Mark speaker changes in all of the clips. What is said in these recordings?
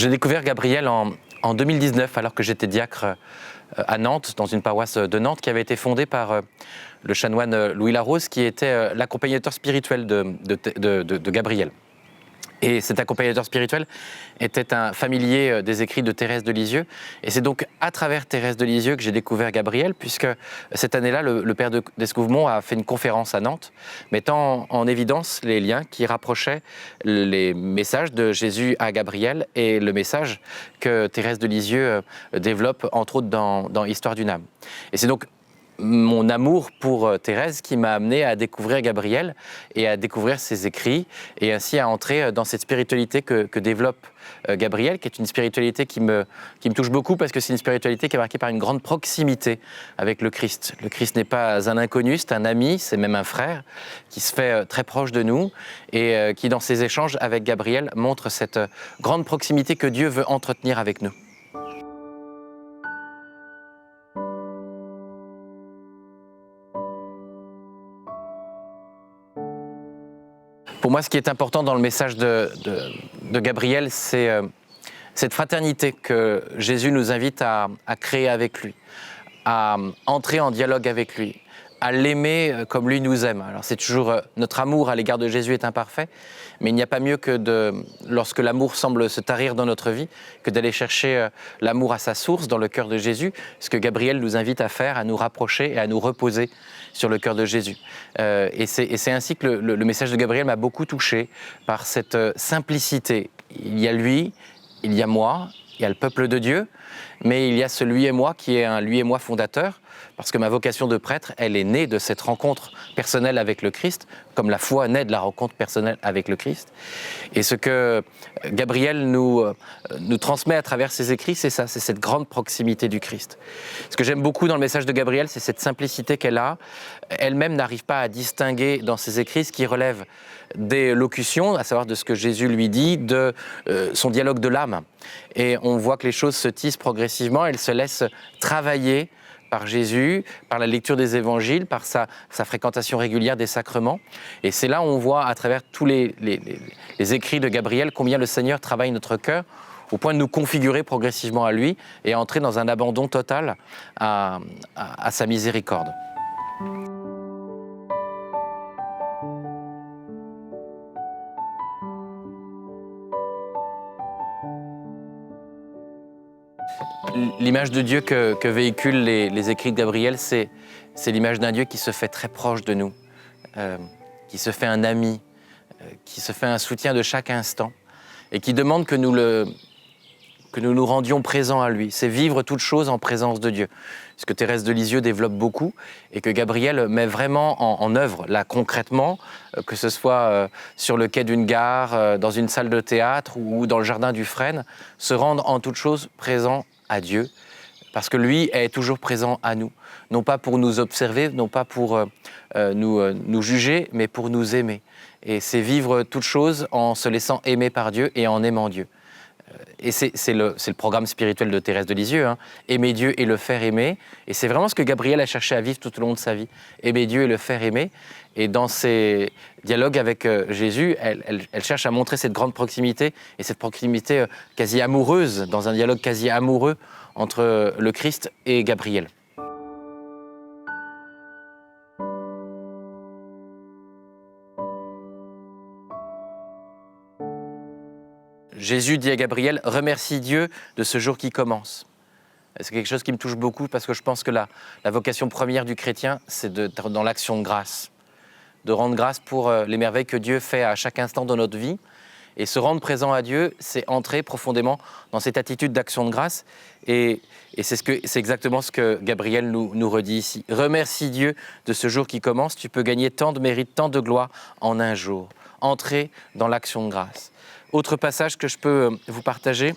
Speaker 1: J'ai découvert Gabriel en 2019, alors que j'étais diacre à Nantes, dans une paroisse de Nantes qui avait été fondée par le chanoine Louis Larose, qui était l'accompagnateur spirituel de Gabriel. Et cet accompagnateur spirituel était un familier des écrits de Thérèse de Lisieux. Et c'est donc à travers Thérèse de Lisieux que j'ai découvert Gabriel, puisque cette année-là, le père d'Escouvemont a fait une conférence à Nantes, mettant en évidence les liens qui rapprochaient les messages de Jésus à Gabriel et le message que Thérèse de Lisieux développe, entre autres, dans Histoire d'une âme. Et c'est donc mon amour pour Thérèse qui m'a amené à découvrir Gabriel et à découvrir ses écrits et ainsi à entrer dans cette spiritualité que développe Gabriel, qui est une spiritualité qui me touche beaucoup parce que c'est une spiritualité qui est marquée par une grande proximité avec le Christ. Le Christ n'est pas un inconnu, c'est un ami, c'est même un frère qui se fait très proche de nous et qui dans ses échanges avec Gabriel montre cette grande proximité que Dieu veut entretenir avec nous. Pour moi, ce qui est important dans le message de Gabriel, c'est cette fraternité que Jésus nous invite à créer avec lui, à entrer en dialogue avec lui, à l'aimer comme lui nous aime. Alors c'est toujours, notre amour à l'égard de Jésus est imparfait, mais il n'y a pas mieux que lorsque l'amour semble se tarir dans notre vie, que d'aller chercher l'amour à sa source dans le cœur de Jésus, ce que Gabriel nous invite à faire, à nous rapprocher et à nous reposer sur le cœur de Jésus. Et c'est ainsi que le message de Gabriel m'a beaucoup touché par cette simplicité. Il y a lui, il y a moi, il y a le peuple de Dieu, mais il y a ce lui et moi qui est un lui et moi fondateur, parce que ma vocation de prêtre, elle est née de cette rencontre personnelle avec le Christ, comme la foi naît de la rencontre personnelle avec le Christ. Et ce que Gabriel nous transmet à travers ses écrits, c'est ça, c'est cette grande proximité du Christ. Ce que j'aime beaucoup dans le message de Gabriel, c'est cette simplicité qu'elle a. Elle-même n'arrive pas à distinguer dans ses écrits ce qui relève des locutions, à savoir de ce que Jésus lui dit, de son dialogue de l'âme. Et on voit que les choses se tissent progressivement, elles se laissent travailler par Jésus, par la lecture des évangiles, par sa fréquentation régulière des sacrements. Et c'est là où on voit à travers tous les écrits de Gabriel combien le Seigneur travaille notre cœur au point de nous configurer progressivement à lui et à entrer dans un abandon total à sa miséricorde. L'image de Dieu que véhiculent les écrits de Gabriel, c'est l'image d'un Dieu qui se fait très proche de nous, qui se fait un ami, qui se fait un soutien de chaque instant et qui demande que nous nous rendions présents à lui. C'est vivre toute chose en présence de Dieu. Ce que Thérèse de Lisieux développe beaucoup et que Gabriel met vraiment en œuvre, là concrètement, que ce soit sur le quai d'une gare, dans une salle de théâtre ou dans le jardin du Frêne, se rendre en toute chose présent à Dieu, parce que lui est toujours présent à nous, non pas pour nous observer, non pas pour nous juger, mais pour nous aimer. Et c'est vivre toute chose en se laissant aimer par Dieu et en aimant Dieu. Et c'est le programme spirituel de Thérèse de Lisieux, hein. Aimer Dieu et le faire aimer. Et c'est vraiment ce que Gabriel a cherché à vivre tout au long de sa vie. Aimer Dieu et le faire aimer. Et dans ses dialogues avec Jésus, elle cherche à montrer cette grande proximité et cette proximité quasi amoureuse, dans un dialogue quasi amoureux entre le Christ et Gabriel. Jésus dit à Gabriel, remercie Dieu de ce jour qui commence. C'est quelque chose qui me touche beaucoup parce que je pense que la vocation première du chrétien, c'est d'être dans l'action de grâce. De rendre grâce pour les merveilles que Dieu fait à chaque instant de notre vie. Et se rendre présent à Dieu, c'est entrer profondément dans cette attitude d'action de grâce. Et c'est exactement ce que Gabriel nous redit ici. Remercie Dieu de ce jour qui commence. Tu peux gagner tant de mérite, tant de gloire en un jour. Entrer dans l'action de grâce. Autre passage que je peux vous partager,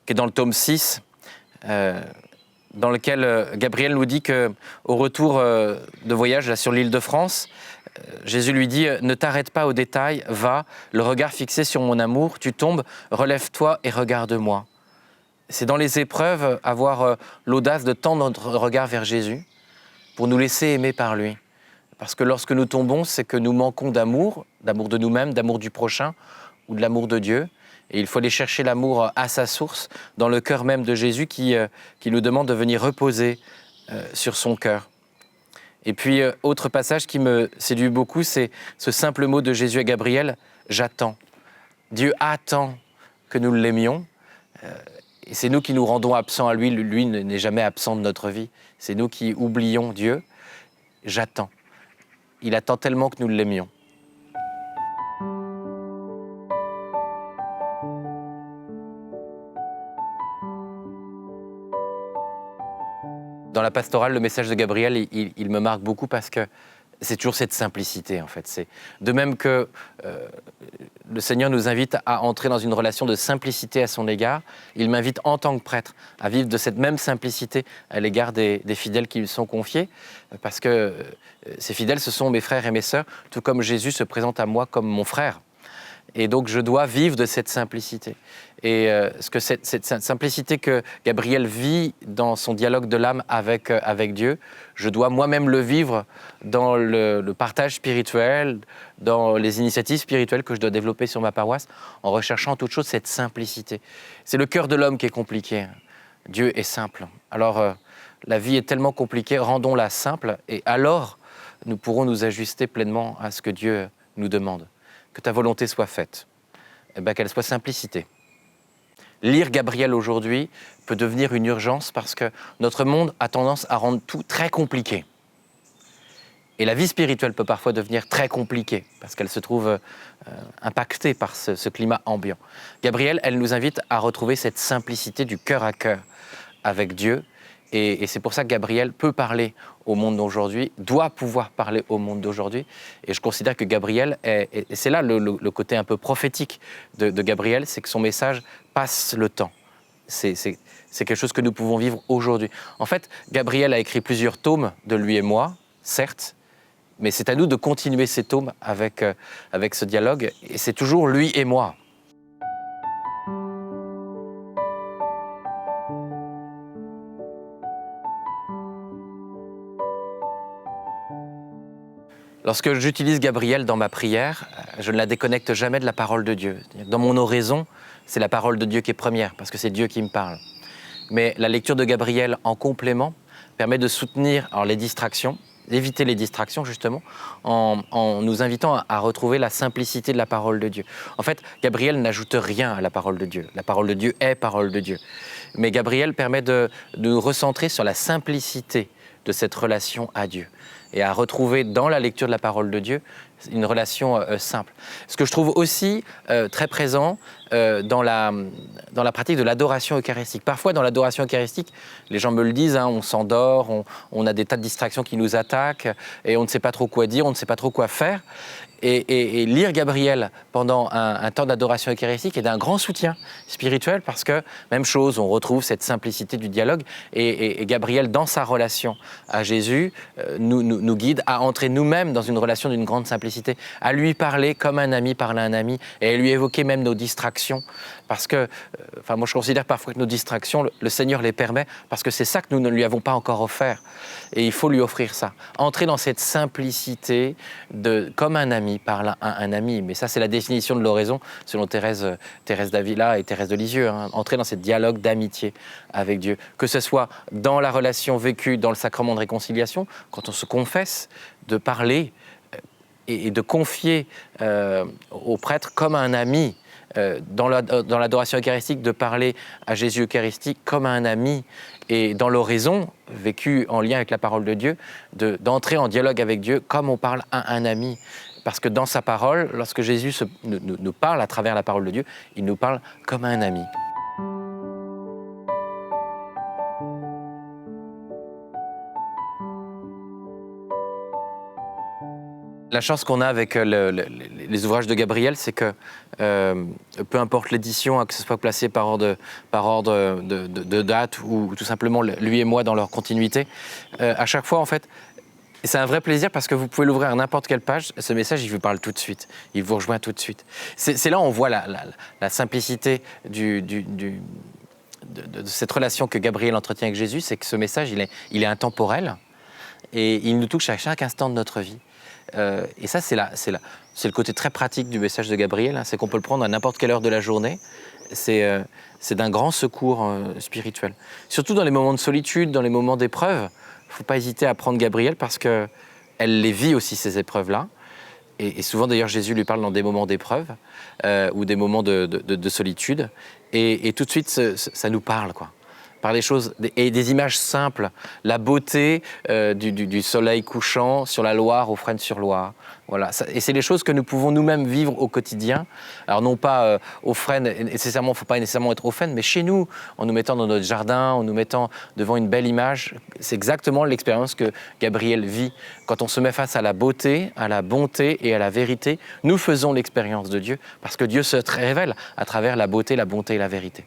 Speaker 1: qui est dans le tome 6, dans lequel Gabriel nous dit qu'au retour de voyage là, sur l'île de France, Jésus lui dit « Ne t'arrête pas aux détails, va, le regard fixé sur mon amour, tu tombes, relève-toi et regarde-moi. » C'est dans les épreuves avoir l'audace de tendre notre regard vers Jésus pour nous laisser aimer par lui. Parce que lorsque nous tombons, c'est que nous manquons d'amour de nous-mêmes, d'amour du prochain, ou de l'amour de Dieu. Et il faut aller chercher l'amour à sa source, dans le cœur même de Jésus qui nous demande de venir reposer sur son cœur. Et puis, autre passage qui me séduit beaucoup, c'est ce simple mot de Jésus à Gabriel, « J'attends ». Dieu attend que nous l'aimions. Et c'est nous qui nous rendons absents à lui. Lui n'est jamais absent de notre vie. C'est nous qui oublions Dieu. J'attends. Il attend tellement que nous l'aimions. Dans la pastorale, le message de Gabriel, il me marque beaucoup parce que c'est toujours cette simplicité, en fait. C'est de même que le Seigneur nous invite à entrer dans une relation de simplicité à son égard, il m'invite en tant que prêtre à vivre de cette même simplicité à l'égard des fidèles qui lui sont confiés, parce que ces fidèles, ce sont mes frères et mes sœurs, tout comme Jésus se présente à moi comme mon frère. Et donc, je dois vivre de cette simplicité. Et cette simplicité que Gabriel vit dans son dialogue de l'âme avec Dieu, je dois moi-même le vivre dans le partage spirituel, dans les initiatives spirituelles que je dois développer sur ma paroisse, en recherchant en toute chose cette simplicité. C'est le cœur de l'homme qui est compliqué. Dieu est simple. Alors, la vie est tellement compliquée, rendons-la simple, et alors, nous pourrons nous ajuster pleinement à ce que Dieu nous demande. Que ta volonté soit faite, qu'elle soit simplicité. Lire Gabriel aujourd'hui peut devenir une urgence parce que notre monde a tendance à rendre tout très compliqué. Et la vie spirituelle peut parfois devenir très compliquée parce qu'elle se trouve impactée par ce climat ambiant. Gabriel, elle nous invite à retrouver cette simplicité du cœur à cœur avec Dieu. Et c'est pour ça que Gabriel peut parler au monde d'aujourd'hui, doit pouvoir parler au monde d'aujourd'hui. Et je considère que Gabriel, et c'est là le côté un peu prophétique de Gabriel, c'est que son message passe le temps. C'est quelque chose que nous pouvons vivre aujourd'hui. En fait, Gabriel a écrit plusieurs tomes de lui et moi, certes, mais c'est à nous de continuer ces tomes avec ce dialogue. Et c'est toujours lui et moi. Lorsque j'utilise Gabriel dans ma prière, je ne la déconnecte jamais de la parole de Dieu. Dans mon oraison, c'est la parole de Dieu qui est première, parce que c'est Dieu qui me parle. Mais la lecture de Gabriel en complément permet de soutenir les distractions, d'éviter les distractions justement, en nous invitant à retrouver la simplicité de la parole de Dieu. En fait, Gabriel n'ajoute rien à la parole de Dieu. La parole de Dieu est parole de Dieu. Mais Gabriel permet de nous recentrer sur la simplicité de cette relation à Dieu et à retrouver dans la lecture de la parole de Dieu une relation simple. Ce que je trouve aussi très présent dans la pratique de l'adoration eucharistique. Parfois, dans l'adoration eucharistique, les gens me le disent, on s'endort, on a des tas de distractions qui nous attaquent et on ne sait pas trop quoi dire, on ne sait pas trop quoi faire. Et lire Gabriel pendant un temps d'adoration eucharistique est d'un grand soutien spirituel parce que, même chose, on retrouve cette simplicité du dialogue et Gabriel, dans sa relation à Jésus, nous guide à entrer nous-mêmes dans une relation d'une grande simplicité, à lui parler comme un ami parle à un ami et à lui évoquer même nos distractions. Parce que, moi je considère parfois que nos distractions, le Seigneur les permet parce que c'est ça que nous ne lui avons pas encore offert. Et il faut lui offrir ça. Entrer dans cette simplicité comme un ami parle à un ami. Mais ça, c'est la définition de l'oraison selon Thérèse d'Avila et Thérèse de Lisieux. Entrer dans ce dialogue d'amitié avec Dieu. Que ce soit dans la relation vécue dans le sacrement de réconciliation, quand on se confesse, de parler et de confier au prêtre comme à un ami. Dans l'adoration eucharistique, de parler à Jésus eucharistique comme à un ami, et dans l'oraison, vécue en lien avec la parole de Dieu, d'entrer en dialogue avec Dieu comme on parle à un ami. Parce que dans sa parole, lorsque Jésus nous parle à travers la parole de Dieu, il nous parle comme à un ami. La chance qu'on a avec les ouvrages de Gabriel, c'est que peu importe l'édition, que ce soit placé par ordre de date ou tout simplement lui et moi dans leur continuité, à chaque fois en fait, c'est un vrai plaisir parce que vous pouvez l'ouvrir à n'importe quelle page, ce message il vous parle tout de suite, il vous rejoint tout de suite. C'est là où on voit la simplicité de cette relation que Gabriel entretient avec Jésus, c'est que ce message il est intemporel. et il nous touche à chaque instant de notre vie. Et ça, c'est le côté très pratique du message de Gabriel, hein, c'est qu'on peut le prendre à n'importe quelle heure de la journée. C'est d'un grand secours spirituel. Surtout dans les moments de solitude, dans les moments d'épreuve, il ne faut pas hésiter à prendre Gabriel parce qu'elle les vit aussi, ces épreuves-là. Et souvent, d'ailleurs, Jésus lui parle dans des moments d'épreuve ou des moments de solitude. Et tout de suite, ça nous parle, quoi. Par des choses et des images simples, la beauté du soleil couchant sur la Loire, au Fresnes-sur-Loire. Voilà. Et c'est les choses que nous pouvons nous-mêmes vivre au quotidien. Alors non pas au Fresnes, nécessairement, il ne faut pas nécessairement être au Fresnes, mais chez nous, en nous mettant dans notre jardin, en nous mettant devant une belle image. C'est exactement l'expérience que Gabriel vit. Quand on se met face à la beauté, à la bonté et à la vérité, nous faisons l'expérience de Dieu, parce que Dieu se révèle à travers la beauté, la bonté et la vérité.